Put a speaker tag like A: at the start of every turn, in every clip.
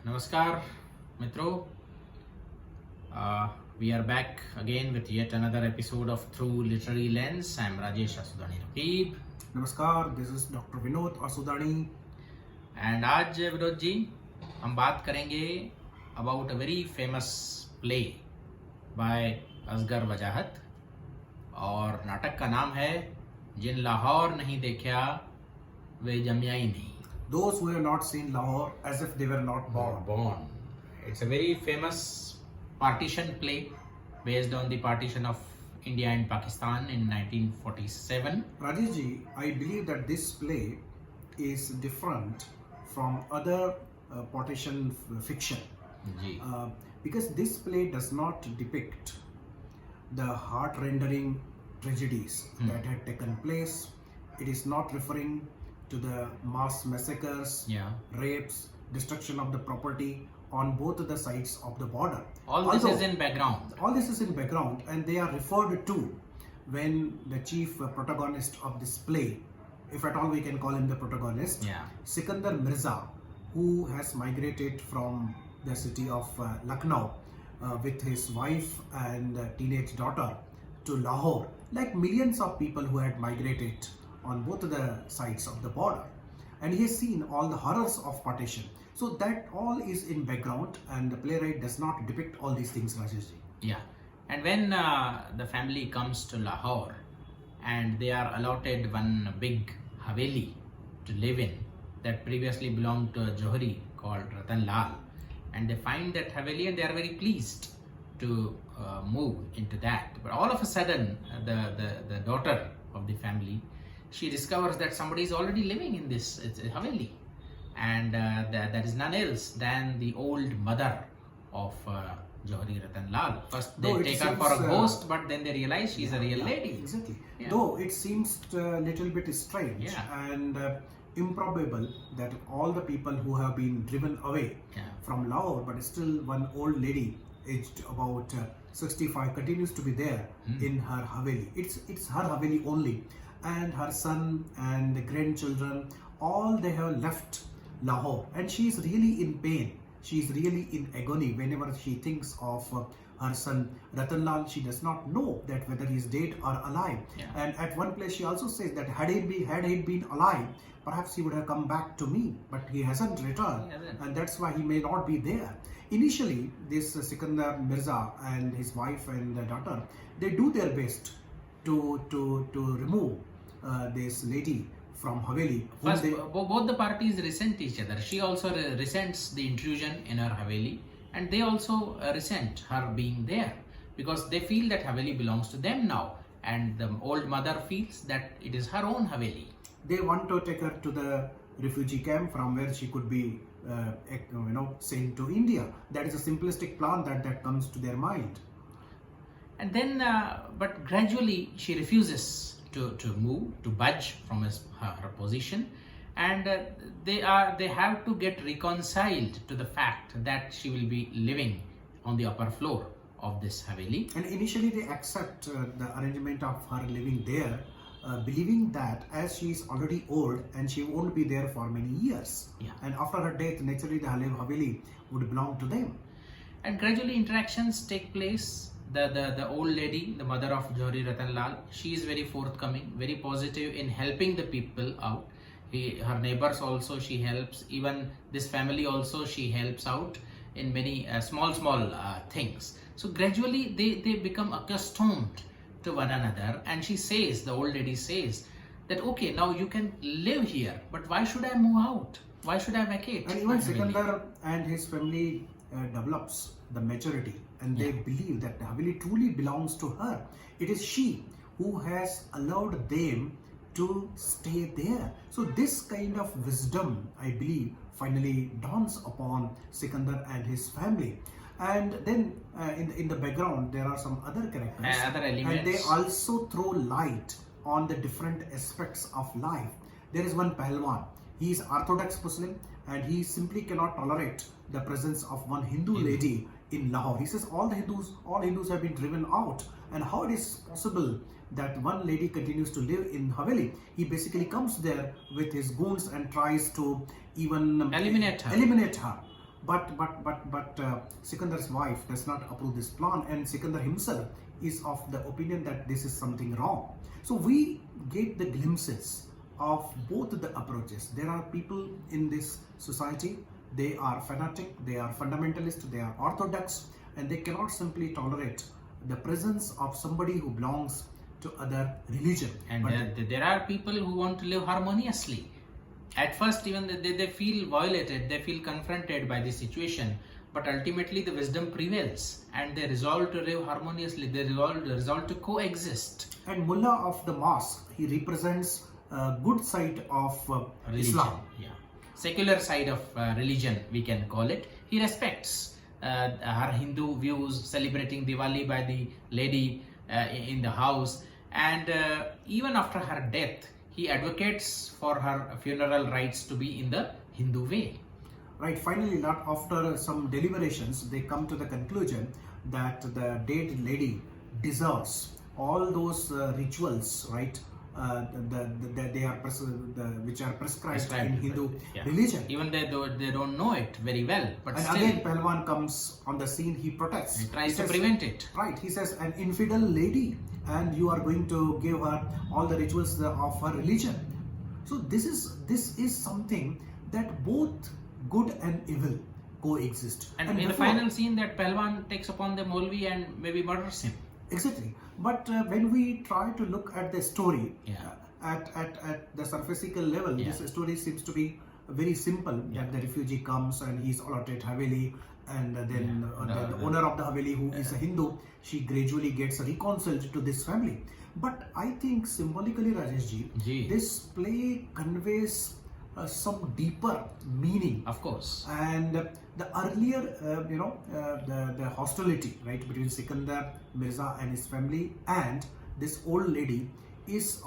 A: Namaskar, Mitro. We are back again with yet another episode of Through Literary Lens. I am Rajesh Asudani Raqeeb.
B: नमस्कार, this is Dr Vinod Asudani.
A: And आज विनोद जी हम बात करेंगे about a very famous play by Asghar वजाहत और नाटक का नाम है जिन लाहौर नहीं देखा वे जमिया ही नहीं.
B: Those who have not seen Lahore as if they were not born.
A: It's a very famous partition play based on the partition of India and Pakistan in 1947.
B: Rajesh ji, I believe that this play is different from other partition fiction
A: ji.
B: because this play does not depict the heart-rending tragedies that had taken place. It is not referring to the mass massacres,
A: Yeah.
B: rapes, destruction of the property on both the sides of the border.
A: All this is in background.
B: All this is in background, and they are referred to when the chief protagonist of this play, if at all we can call him the protagonist,
A: Yeah.
B: Sikandar Mirza, who has migrated from the city of Lucknow with his wife and teenage daughter to Lahore, like millions of people who had migrated on both the sides of the border, and he has seen all the horrors of partition. So that all is in background, and the playwright does not depict all these things, Rajesh ji.
A: Yeah. And when the family comes to Lahore and they are allotted one big haveli to live in that previously belonged to a Johri called Ratan Lal, and they find that haveli and they are very pleased to move into that. But all of a sudden, the daughter of the family, she discovers that somebody is already living in this haveli, and that is none else than the old mother of Johri Ratan Lal. First they take her for a ghost, but then they realize she's a real lady.
B: Exactly.
A: Yeah.
B: Though it seems a little bit strange
A: Yeah.
B: and improbable that all the people who have been driven away
A: Yeah.
B: from Lahore, but still one old lady aged about 65 continues to be there in her haveli. It's her haveli only, and her son and the grandchildren, all they have left Lahore, and she is really in pain. She is really in agony whenever she thinks of her son Ratan Lal. She does not know that whether he is dead or alive.
A: Yeah.
B: And at one place she also says that had he been alive, perhaps he would have come back to me, but he hasn't returned,
A: He hasn't.
B: and that's why he may not be there. Initially, this Sikandar Mirza and his wife and daughter, they do their best to remove this lady from haveli.
A: First, both the parties resent each other. She also resents the intrusion in her haveli, and they also resent her being there because they feel that haveli belongs to them now, and the old mother feels that it is her own haveli.
B: They want to take her to the refugee camp from where she could be sent to India. That is a simplistic plan that comes to their mind.
A: And then, but gradually she refuses to move, to budge from her position, and they have to get reconciled to the fact that she will be living on the upper floor of this haveli.
B: And initially they accept the arrangement of her living there, believing that as she is already old and she won't be there for many years,
A: Yeah.
B: and after her death, naturally the haveli would belong to them.
A: And gradually interactions take place. The old lady, the mother of Johri Ratan Lal, she is very forthcoming, very positive in helping the people out. Her neighbors also she helps. Even this family also she helps out in many small things. So gradually they become accustomed to one another, and she says, the old lady says that okay, now you can live here, but why should I move out? Why should I vacate?
B: And even Sikandar and his family develops the maturity, and they believe that the haveli truly belongs to her. It is she who has allowed them to stay there. So this kind of wisdom, I believe, finally dawns upon Sikandar and his family. And then in the background there are some other characters,
A: Other elements.
B: and they also throw light on the different aspects of life. There is one Pahalwan. He is Orthodox Muslim, and he simply cannot tolerate the presence of one Hindu lady in Lahore. He says all Hindus have been driven out, and how it is possible that one lady continues to live in haveli. He basically comes there with his goons and tries to even
A: eliminate her.
B: But Sikandar's wife does not approve this plan, and Sikandar himself is of the opinion that this is something wrong. So we get the glimpses of both the approaches. There are people in this society, they are fanatic, they are fundamentalist, they are orthodox, and they cannot simply tolerate the presence of somebody who belongs to other religion.
A: And there are people who want to live harmoniously. At first, even they feel violated, they feel confronted by the situation, but ultimately the wisdom prevails and they resolve to live harmoniously, they resolve to coexist.
B: And Mullah of the mosque, he represents a good side of Islam.
A: Yeah. Secular side of religion, we can call it. He respects her Hindu views, celebrating Diwali by the lady in the house, and even after her death, he advocates for her funeral rites to be in the Hindu way.
B: Right, finally, after some deliberations, they come to the conclusion that the dead lady deserves all those rituals, right? Which are prescribed in Hindu religion.
A: Even they don't know it very well, but
B: and
A: still,
B: again Pahalwan comes on the scene. He protests.
A: He tries to prevent it.
B: Right. He says, an infidel lady, and you are going to give her all the rituals of her religion. So this is something that both good and evil coexist.
A: And in the final scene, that Pahalwan takes upon the Molvi and maybe murders him.
B: Exactly. But when we try to look at the story at the surfacical level, this story seems to be very simple. That the refugee comes and he's allotted Haveli, and then the owner of the Haveli, who is a Hindu, she gradually gets reconciled to this family. But I think symbolically, Rajesh this play conveys some deeper meaning.
A: Of course.
B: And the earlier, the hostility, right, between Sikandar Mirza and his family and this old lady is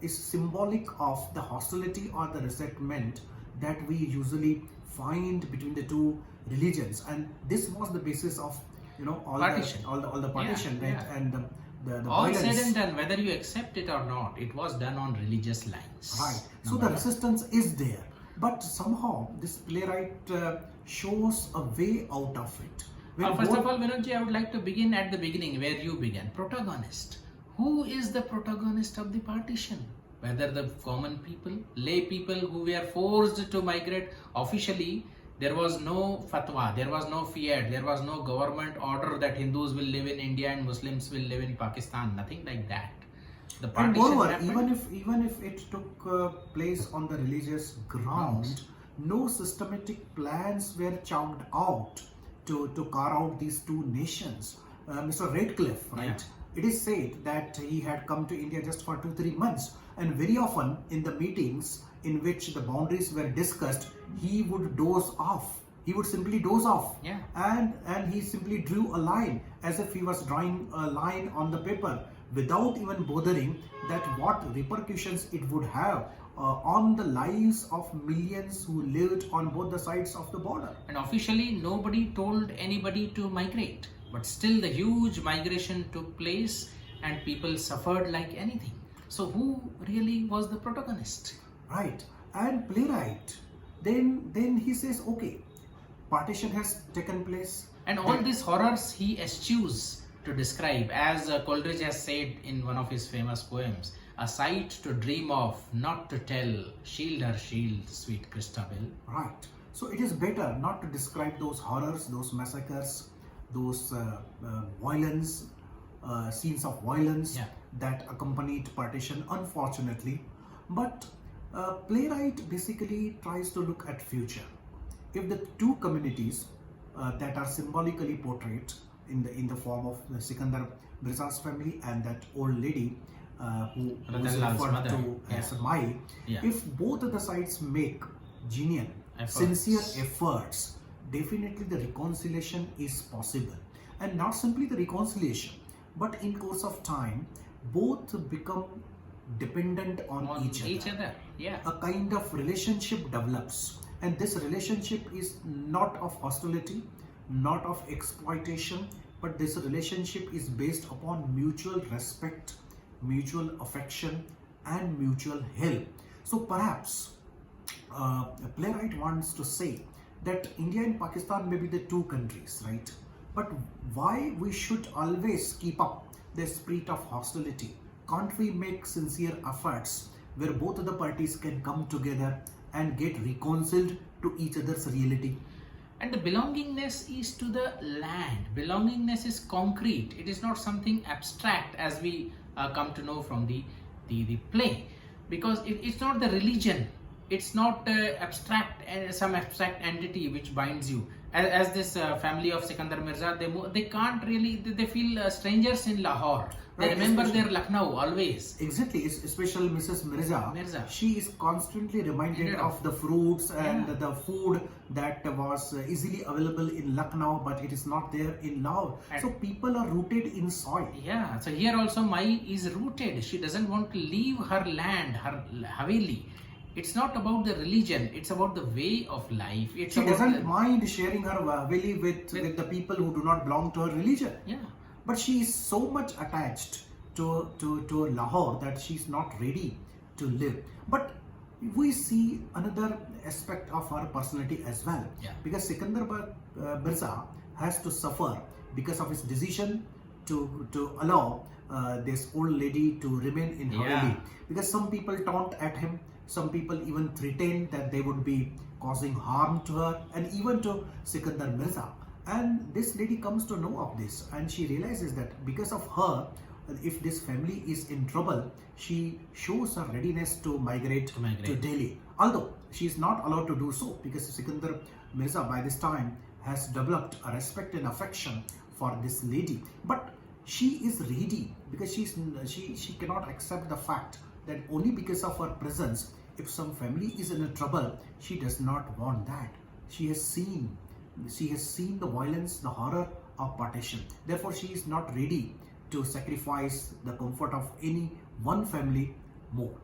B: symbolic of the hostility or the resentment that we usually find between the two religions. And this was the basis of all the partition, right? And the
A: all
B: violence.
A: said and done, whether you accept it or not, it was done on religious lines.
B: Right. So the resistance is there, but somehow this playwright shows a way out of it.
A: First of all, Vinodji, I would like to begin at the beginning where you began. Protagonist. Who is the protagonist of the partition? Whether the common people, lay people who were forced to migrate officially. There was no fatwa, there was no fiat, there was no government order that Hindus will live in India and Muslims will live in Pakistan. Nothing like that. The
B: and moreover, even if it took place on the religious ground, no systematic plans were chalked out to carve out these two nations. Mr. Radcliffe, right? It is said that he had come to India just for 2-3 months, and very often in the meetings in which the boundaries were discussed, he would doze off. He would simply doze off. And he simply drew a line as if he was drawing a line on the paper without even bothering that what repercussions it would have on the lives of millions who lived on both the sides of the border.
A: And officially nobody told anybody to migrate, but still the huge migration took place and people suffered like anything. So who really was the protagonist?
B: Right. And playwright, then he says, okay, partition has taken place.
A: And all these horrors he eschews to describe, as Coleridge has said in one of his famous poems, a sight to dream of, not to tell, shield her shield, sweet Christabel.
B: Right. So it is better not to describe those horrors, those massacres, those violence, scenes of violence that accompanied partition, unfortunately. But playwright basically tries to look at future. If the two communities that are symbolically portrayed in the form of the Sikandar Mirza's family and that old lady who was referred to as Mai, if both of the sides make genuine, sincere efforts, definitely the reconciliation is possible. And not simply the reconciliation, but in course of time, both become dependent on each other. A kind of relationship develops, and this relationship is not of hostility, not of exploitation, but this relationship is based upon mutual respect, mutual affection, and mutual help. So perhaps a playwright wants to say that India and Pakistan may be the two countries, right? But why we should always keep up the spirit of hostility? Can't we make sincere efforts where both of the parties can come together and get reconciled to each other's reality?
A: And the belongingness is to the land. Belongingness is concrete. It is not something abstract as we come to know from the play. Because it's not the religion. It's not some abstract entity which binds you. As this family of Sikandar Mirza, they can't really, they feel strangers in Lahore. They remember their Lucknow always.
B: Exactly, especially Mrs. Mirza. She is constantly reminded of the fruits and the food that was easily available in Lucknow, but it is not there in Lahore. So people are rooted in soil.
A: Yeah, so here also Mai is rooted. She doesn't want to leave her land, her Haveli. It's not about the religion, it's about the way of life.
B: She doesn't mind sharing her Haveli with the people who do not belong to her religion.
A: Yeah.
B: But she is so much attached to Lahore that she is not ready to live. But we see another aspect of her personality as well.
A: Yeah.
B: Because Sikandar Mirza has to suffer because of his decision to allow this old lady to remain in Haveli. Because some people taunt at him, some people even threatened that they would be causing harm to her and even to Sikandar Mirza. And this lady comes to know of this, and she realizes that because of her, if this family is in trouble, she shows her readiness to migrate to Delhi. Although she is not allowed to do so, because Sikandar Mirza by this time has developed a respect and affection for this lady. But she is ready because she cannot accept the fact that only because of her presence, if some family is in a trouble, she does not want that. She has seen the violence, the horror of partition. Therefore, she is not ready to sacrifice the comfort of any one family more.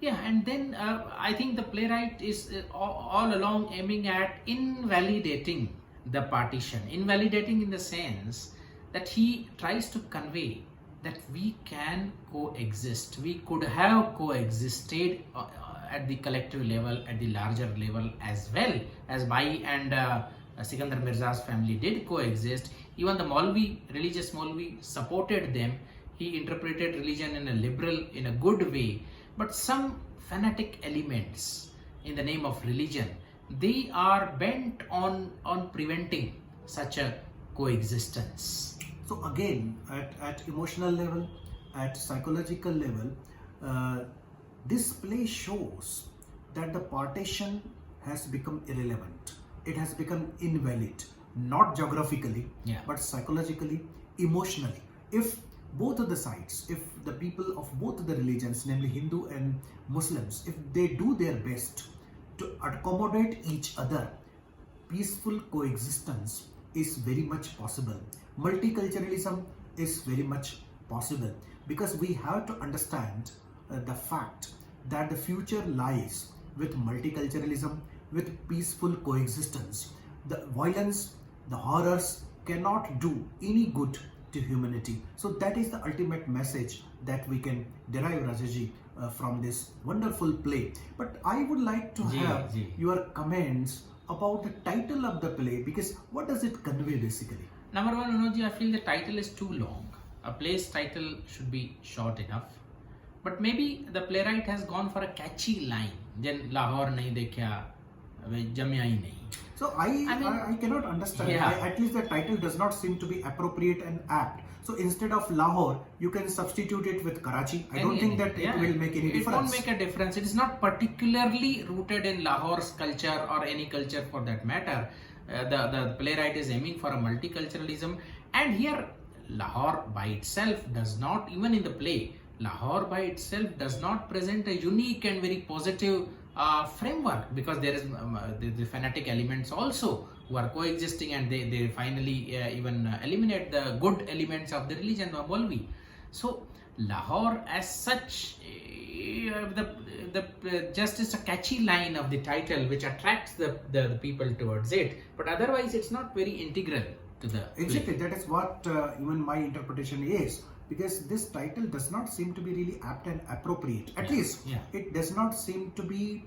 A: Yeah, and then I think the playwright is all along aiming at invalidating the partition. Invalidating in the sense that he tries to convey that we can coexist. We could have coexisted at the collective level, at the larger level as well, as Bai and Sikandar Mirza's family did coexist. Even the Maulvi, religious Maulvi, supported them. He interpreted religion in a liberal, in a good way. But some fanatic elements in the name of religion, they are bent on preventing such a coexistence.
B: So again, at emotional level, at psychological level, this play shows that the partition has become irrelevant. It has become invalid, not geographically, but psychologically, emotionally. If both of the sides, if the people of both of the religions, namely Hindu and Muslims, if they do their best to accommodate each other, peaceful coexistence is very much possible. Multiculturalism is very much possible, because we have to understand the fact that the future lies with multiculturalism, with peaceful coexistence. The violence, the horrors cannot do any good to humanity. So that is the ultimate message that we can derive, Rajesh, from this wonderful play. But I would like to have your comments about the title of the play, because what does it convey basically?
A: Number one, Vinodji, I feel the title is too long. A play's title should be short enough. But maybe the playwright has gone for a catchy line. Then Lahore nahin dekhiya, jamiya hi nahi.
B: So I cannot understand. At least the title does not seem to be appropriate and apt. So instead of Lahore, you can substitute it with Karachi. I don't think that it will make any difference.
A: It won't make a difference. It is not particularly rooted in Lahore's culture or any culture for that matter. The playwright is aiming for a multiculturalism, and here Lahore by itself does not, even in the play, Lahore by itself does not present a unique and very positive framework, because there is the fanatic elements also who are coexisting, and they finally even eliminate the good elements of the religion of Maulvi. So Lahore as such, just is a catchy line of the title which attracts the people towards it, but otherwise it's not very integral to the
B: exactly play. That is what even my interpretation is, because this title does not seem to be really apt and appropriate. At least it does not seem to be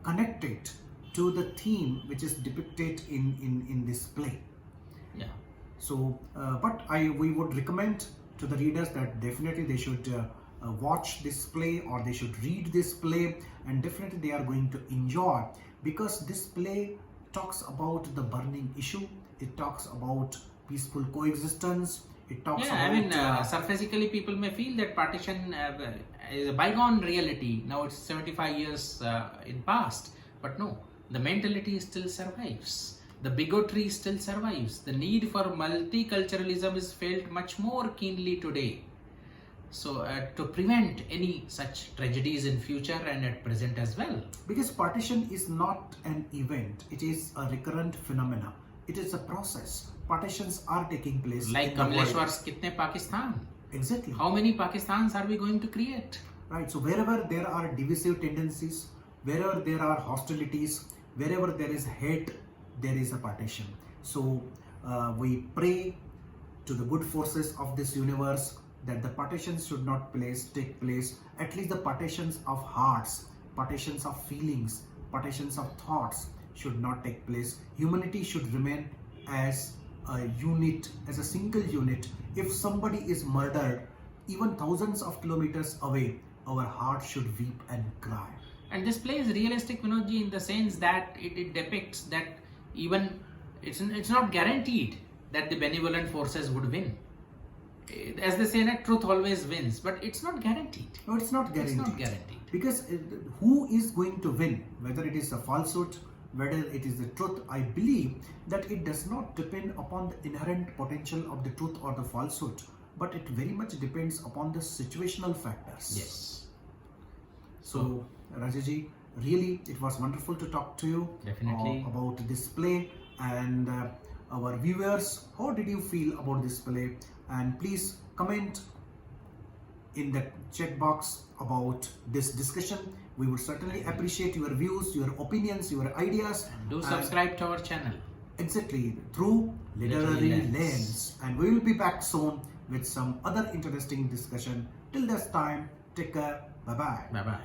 B: connected to the theme which is depicted in this play.
A: Yeah.
B: So, but we would recommend to the readers that definitely they should watch this play, or they should read this play, and definitely they are going to enjoy, because this play talks about the burning issue. It talks about peaceful coexistence. It talks
A: Yeah,
B: about
A: surfacically people may feel that partition is a bygone reality. Now it's 75 years in past, but no, the mentality still survives. The bigotry still survives. The need for multiculturalism is felt much more keenly today. So to prevent any such tragedies in future and at present as well.
B: because partition is not an event, it is a recurrent phenomena. It is a process. Partitions are taking place.
A: Like
B: in the world.
A: Kamleshwar's Kitne Pakistan.
B: Exactly.
A: How many Pakistans are we going to create?
B: Right. So wherever there are divisive tendencies, wherever there are hostilities, wherever there is hate, there is a partition. So we pray to the good forces of this universe that the partitions should not take place. At least the partitions of hearts, partitions of feelings, partitions of thoughts should not take place. Humanity should remain as a unit, as a single unit. If somebody is murdered, even thousands of kilometers away, our heart should weep and cry.
A: And this play is realistic, Vinodji, in the sense that it depicts that even it's not guaranteed that the benevolent forces would win. As they say, that truth always wins, but it's not guaranteed.
B: No, it's not guaranteed.
A: It's not guaranteed.
B: Because who is going to win? Whether it is a falsehood, whether it is the truth, I believe that it does not depend upon the inherent potential of the truth or the falsehood, but it very much depends upon the situational factors.
A: Yes.
B: So, Rajesh, really, it was wonderful to talk to you
A: Definitely.
B: about this play, and our viewers, how did you feel about this play? And please comment in the chat box about this discussion. We would certainly appreciate your views, your opinions, your ideas.
A: And do subscribe to our channel.
B: Exactly, through Literary
A: Literary Lens.
B: Lens. And we will be back soon with some other interesting discussion. Till this time, take care. Bye-bye.
A: Bye-bye.